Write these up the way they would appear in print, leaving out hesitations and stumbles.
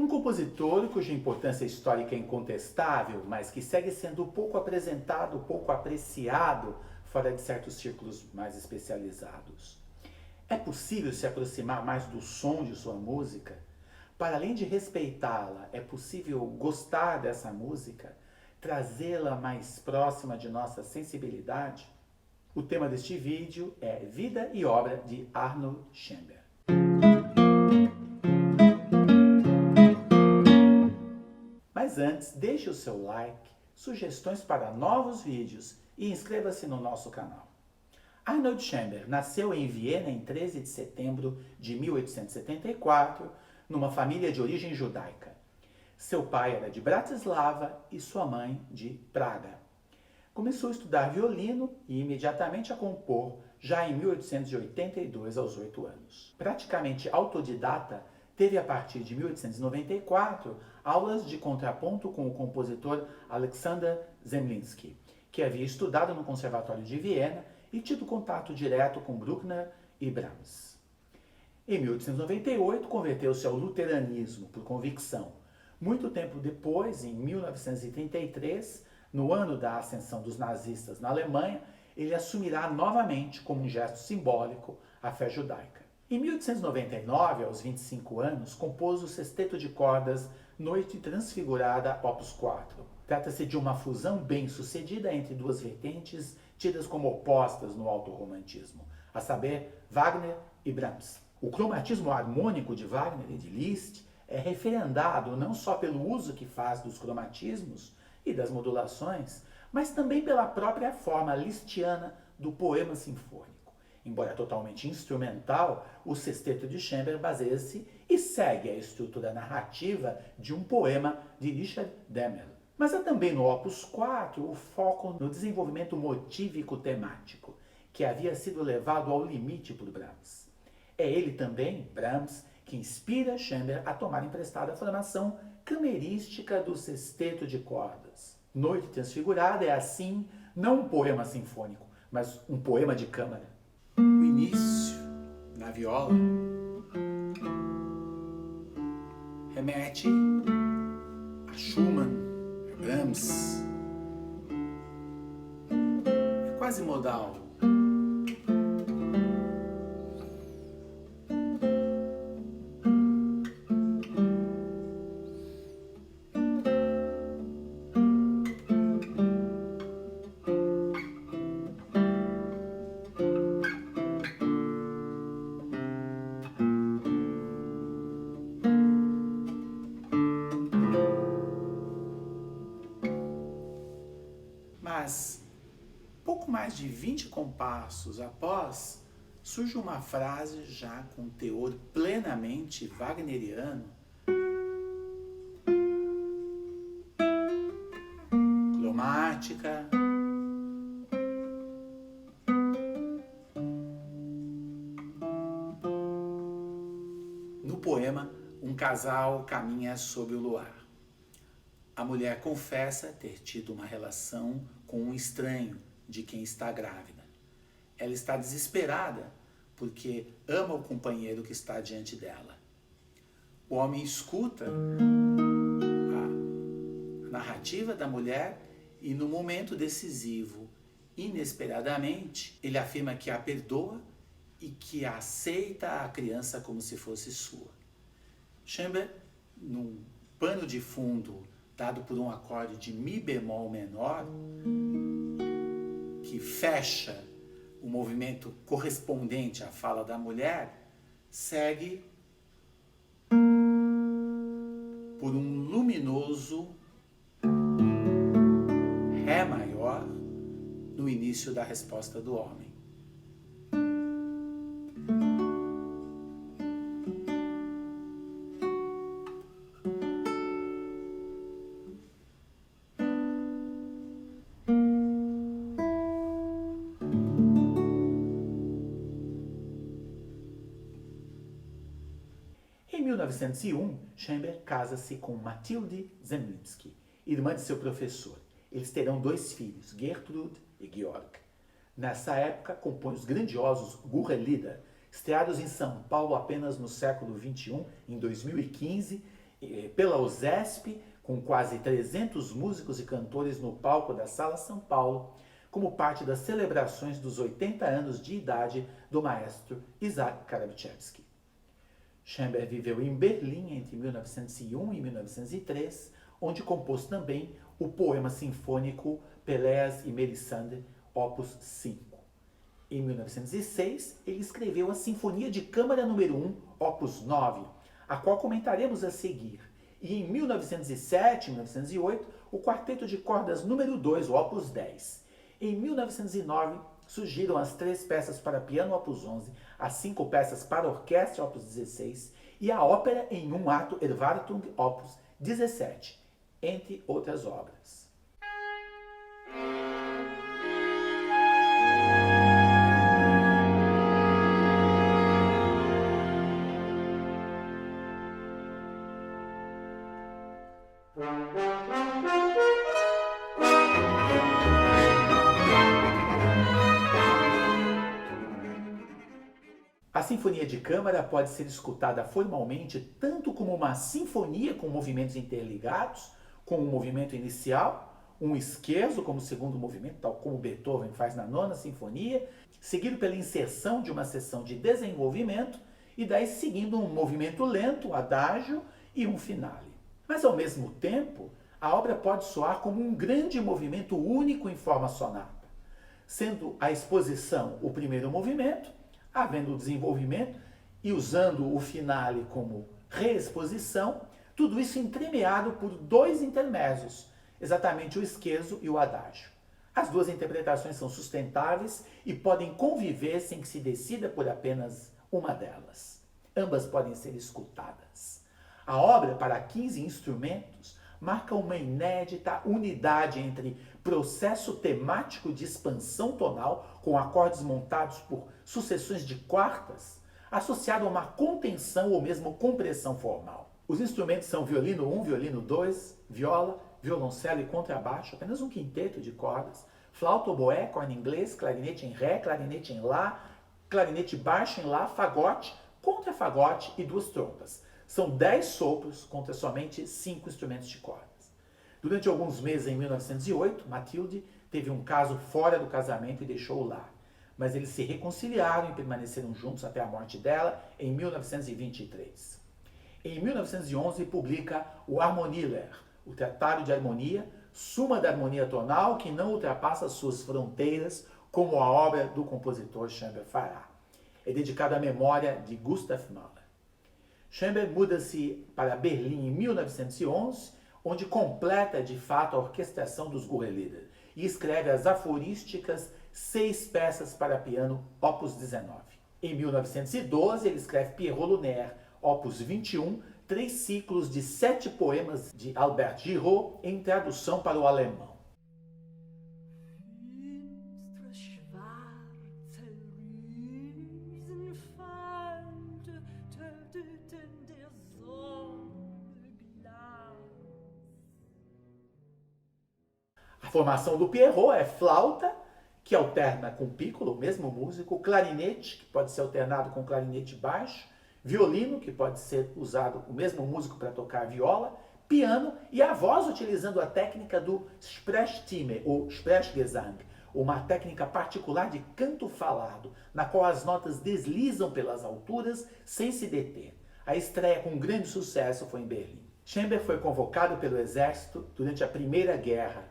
Um compositor cuja importância histórica é incontestável, mas que segue sendo pouco apresentado, pouco apreciado fora de certos círculos mais especializados. É possível se aproximar mais do som de sua música? Para além de respeitá-la, é possível gostar dessa música, trazê-la mais próxima de nossa sensibilidade? O tema deste vídeo é Vida e Obra de Arnold Schoenberg. Mas antes, deixe o seu like, sugestões para novos vídeos e inscreva-se no nosso canal. Arnold Schoenberg nasceu em Viena em 13 de setembro de 1874, numa família de origem judaica. Seu pai era de Bratislava e sua mãe de Praga. Começou a estudar violino e imediatamente a compor, já em 1882, aos 8 anos. Praticamente autodidata, teve a partir de 1894 aulas de contraponto com o compositor Alexander Zemlinsky, que havia estudado no Conservatório de Viena e tido contato direto com Bruckner e Brahms. Em 1898, converteu-se ao luteranismo por convicção. Muito tempo depois, em 1933, no ano da ascensão dos nazistas na Alemanha, ele assumirá novamente, como um gesto simbólico, a fé judaica. Em 1899, aos 25 anos, compôs o sexteto de cordas Noite Transfigurada, Opus 4. Trata-se de uma fusão bem-sucedida entre duas vertentes tidas como opostas no alto-romantismo, a saber, Wagner e Brahms. O cromatismo harmônico de Wagner e de Liszt é referendado não só pelo uso que faz dos cromatismos e das modulações, mas também pela própria forma lisztiana do poema sinfônico. Embora totalmente instrumental, o sexteto de Schoenberg baseia-se e segue a estrutura narrativa de um poema de Richard Demel. Mas há também no Opus 4 o foco no desenvolvimento motívico temático, que havia sido levado ao limite por Brahms. É ele também, Brahms, que inspira Schoenberg a tomar emprestada a formação camerística do sexteto de cordas. Noite Transfigurada é, assim, não um poema sinfônico, mas um poema de câmara. O início, na viola, remete a Schumann, a Brahms. É quase modal. Mas, pouco mais de 20 compassos após, surge uma frase já com teor plenamente wagneriano, cromática, no poema Um casal caminha sob o luar. A mulher confessa ter tido uma relação com um estranho de quem está grávida. Ela está desesperada porque ama o companheiro que está diante dela. O homem escuta a narrativa da mulher e, no momento decisivo, inesperadamente, ele afirma que a perdoa e que aceita a criança como se fosse sua. Schoenberg, num pano de fundo dado por um acorde de Mi bemol menor, que fecha o movimento correspondente à fala da mulher, segue por um luminoso Ré maior no início da resposta do homem. Em 1901, Schoenberg casa-se com Mathilde Zemlinsky, irmã de seu professor. Eles terão 2 filhos, Gertrude e Georg. Nessa época, compõe os grandiosos Gurre-Lieder, estreados em São Paulo apenas no século XXI, em 2015, pela USESP, com quase 300 músicos e cantores no palco da Sala São Paulo, como parte das celebrações dos 80 anos de idade do maestro Isaac Karabichevsky. Schoenberg viveu em Berlim entre 1901 e 1903, onde compôs também o poema sinfônico Pelléas e Mélisande, opus 5. Em 1906, ele escreveu a Sinfonia de Câmara número 1, opus 9, a qual comentaremos a seguir. E em 1907 e 1908, o Quarteto de Cordas número 2, o opus 10. Em 1909, surgiram as 3 peças para piano, opus 11, as 5 peças para orquestra, opus 16, e a ópera em 1 ato, Erwartung, opus 17, entre outras obras. A Sinfonia de Câmara pode ser escutada formalmente tanto como uma sinfonia com movimentos interligados, com um movimento inicial, um scherzo como segundo movimento, tal como Beethoven faz na 9ª Sinfonia, seguido pela inserção de uma seção de desenvolvimento e daí seguindo um movimento lento, adágio e um finale. Mas ao mesmo tempo, a obra pode soar como um grande movimento único em forma sonata, sendo a exposição o primeiro movimento, havendo o desenvolvimento e usando o finale como reexposição, tudo isso entremeado por 2 intermédios, exatamente o scherzo e o adágio. As 2 interpretações são sustentáveis e podem conviver sem que se decida por apenas uma delas. Ambas podem ser escutadas. A obra, para 15 instrumentos, marca uma inédita unidade entre processo temático de expansão tonal, com acordes montados por sucessões de quartas, associado a uma contenção ou mesmo compressão formal. Os instrumentos são violino 1, violino 2, viola, violoncelo e contrabaixo, apenas um quinteto de cordas, flauta, oboé, corno inglês, clarinete em ré, clarinete em lá, clarinete baixo em lá, fagote, contrafagote e 2 trompas. São 10 sopros contra somente 5 instrumentos de cordas. Durante alguns meses, em 1908, Mathilde teve um caso fora do casamento e deixou o lar. Mas eles se reconciliaram e permaneceram juntos até a morte dela em 1923. Em 1911, publica o Harmonielehre, o Tratado de Harmonia, suma da harmonia tonal que não ultrapassa suas fronteiras, como a obra do compositor Schoenberg fará. É dedicado à memória de Gustav Mahler. Schoenberg muda-se para Berlim em 1911, onde completa de fato a orquestração dos Gurrelieder e escreve as aforísticas 6 peças para piano, opus 19. Em 1912, ele escreve Pierrot Lunaire, opus 21, 3 ciclos de 7 poemas de Albert Giraud em tradução para o alemão. A formação do Pierrot é flauta, que alterna com piccolo, o mesmo músico, clarinete, que pode ser alternado com clarinete baixo, violino, que pode ser usado o mesmo músico para tocar viola, piano e a voz utilizando a técnica do Sprechstimme, ou Sprechgesang, uma técnica particular de canto falado, na qual as notas deslizam pelas alturas sem se deter. A estreia com grande sucesso foi em Berlim. Schoenberg foi convocado pelo exército durante a Primeira Guerra,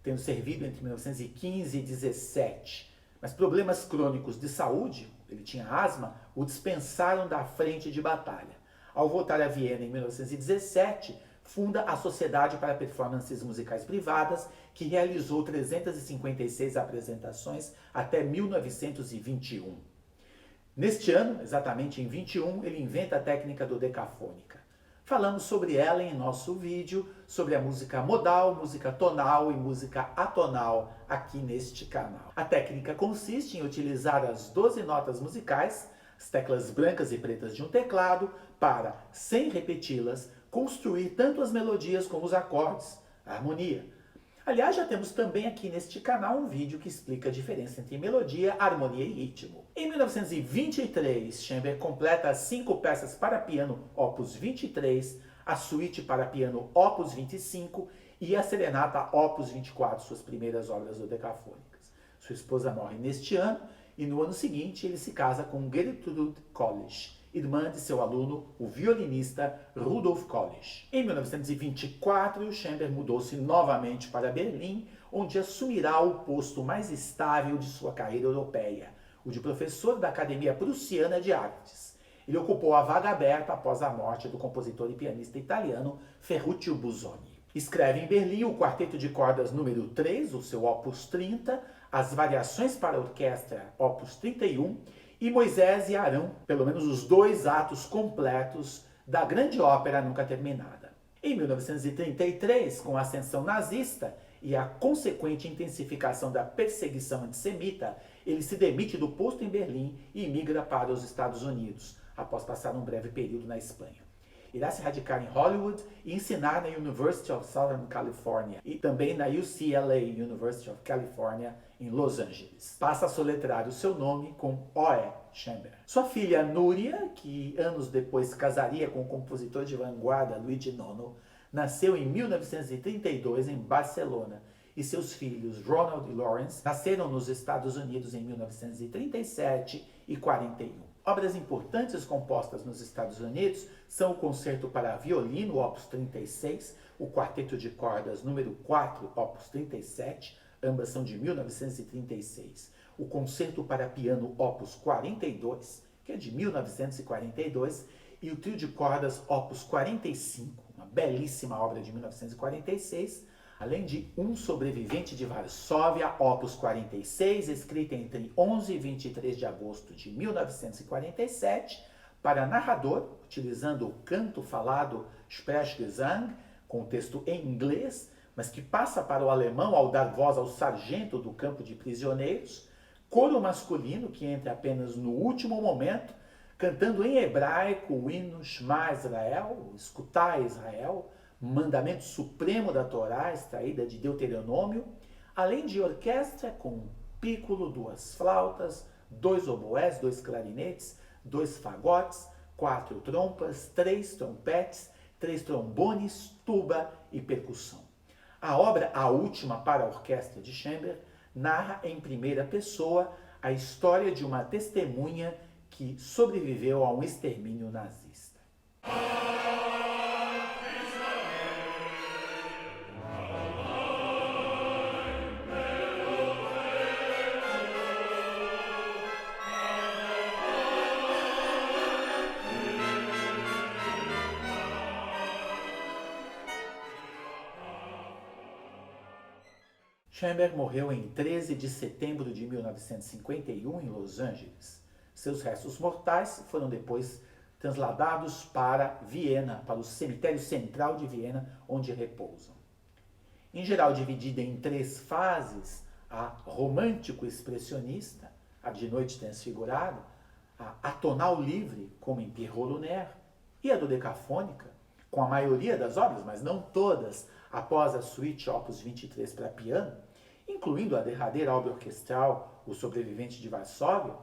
tendo servido entre 1915 e 17. Mas problemas crônicos de saúde, ele tinha asma, o dispensaram da frente de batalha. Ao voltar a Viena em 1917, funda a Sociedade para Performances Musicais Privadas, que realizou 356 apresentações até 1921. Neste ano, exatamente em 21, ele inventa a técnica dodecafônica. Falamos sobre ela em nosso vídeo sobre a música modal, música tonal e música atonal aqui neste canal. A técnica consiste em utilizar as 12 notas musicais, as teclas brancas e pretas de um teclado, para, sem repeti-las, construir tanto as melodias como os acordes, a harmonia. Aliás, já temos também aqui neste canal um vídeo que explica a diferença entre melodia, harmonia e ritmo. Em 1923, Schoenberg completa as 5 peças para piano, opus 23, a suíte para piano Opus 25 e a serenata Opus 24, suas primeiras obras dodecafônicas. Sua esposa morre neste ano e no ano seguinte ele se casa com Gertrude College, irmã de seu aluno, o violinista Rudolf College. Em 1924, Schember mudou-se novamente para Berlim, onde assumirá o posto mais estável de sua carreira europeia, o de professor da Academia Prussiana de Artes. Ele ocupou a vaga aberta após a morte do compositor e pianista italiano Ferruccio Busoni. Escreve em Berlim o quarteto de cordas número 3, o seu Opus 30, as variações para orquestra Opus 31 e Moisés e Arão, pelo menos os 2 atos completos da grande ópera nunca terminada. Em 1933, com a ascensão nazista e a consequente intensificação da perseguição antissemita, ele se demite do posto em Berlim e migra para os Estados Unidos, após passar um breve período na Espanha. Irá se radicar em Hollywood e ensinar na University of Southern California e também na UCLA, University of California, em Los Angeles. Passa a soletrar o seu nome com O.E. Schember. Sua filha Núria, que anos depois casaria com o compositor de vanguarda Luigi Nono, nasceu em 1932 em Barcelona, e seus filhos Ronald e Lawrence nasceram nos Estados Unidos em 1937 e 41. Obras importantes compostas nos Estados Unidos são o Concerto para Violino, Opus 36, o Quarteto de Cordas número 4, Opus 37, ambas são de 1936, o Concerto para Piano, Opus 42, que é de 1942, e o Trio de Cordas, Opus 45, uma belíssima obra de 1946, além de Um Sobrevivente de Varsóvia, Opus 46, escrita entre 11 e 23 de agosto de 1947, para narrador, utilizando o canto falado Sprechgesang, com texto em inglês, mas que passa para o alemão ao dar voz ao sargento do campo de prisioneiros, coro masculino, que entra apenas no último momento, cantando em hebraico o hino Shema Israel, Escutai Israel, mandamento supremo da Torá, extraída de Deuteronômio, além de orquestra com pícolo, 2 flautas, 2 oboés, 2 clarinetes, 2 fagotes, 4 trompas, 3 trompetes, 3 trombones, tuba e percussão. A obra A Última para a Orquestra de Schember narra em primeira pessoa a história de uma testemunha que sobreviveu a um extermínio nazista. Schember morreu em 13 de setembro de 1951 em Los Angeles. Seus restos mortais foram depois transladados para Viena, para o cemitério central de Viena, onde repousam. Em geral dividida em 3 fases, a romântico-expressionista, a de noite transfigurado, a atonal livre, como em Pierrot Lunaire, e a dodecafônica, com a maioria das obras, mas não todas, após a suíte Opus 23 para piano, incluindo a derradeira obra orquestral O Sobrevivente de Varsóvia,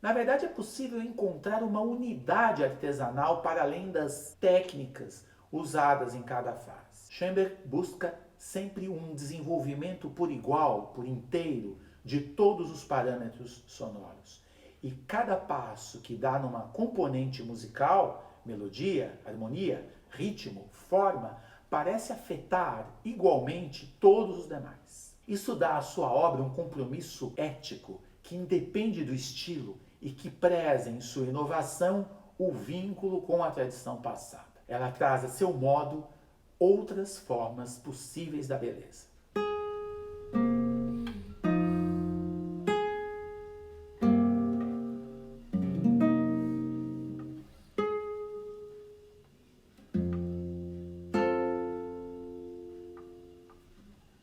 na verdade é possível encontrar uma unidade artesanal para além das técnicas usadas em cada fase. Schember busca sempre um desenvolvimento por igual, por inteiro, de todos os parâmetros sonoros. E cada passo que dá numa componente musical, melodia, harmonia, ritmo, forma, parece afetar igualmente todos os demais. Isso dá à sua obra um compromisso ético que independe do estilo e que preza em sua inovação o vínculo com a tradição passada. Ela traz a seu modo outras formas possíveis da beleza.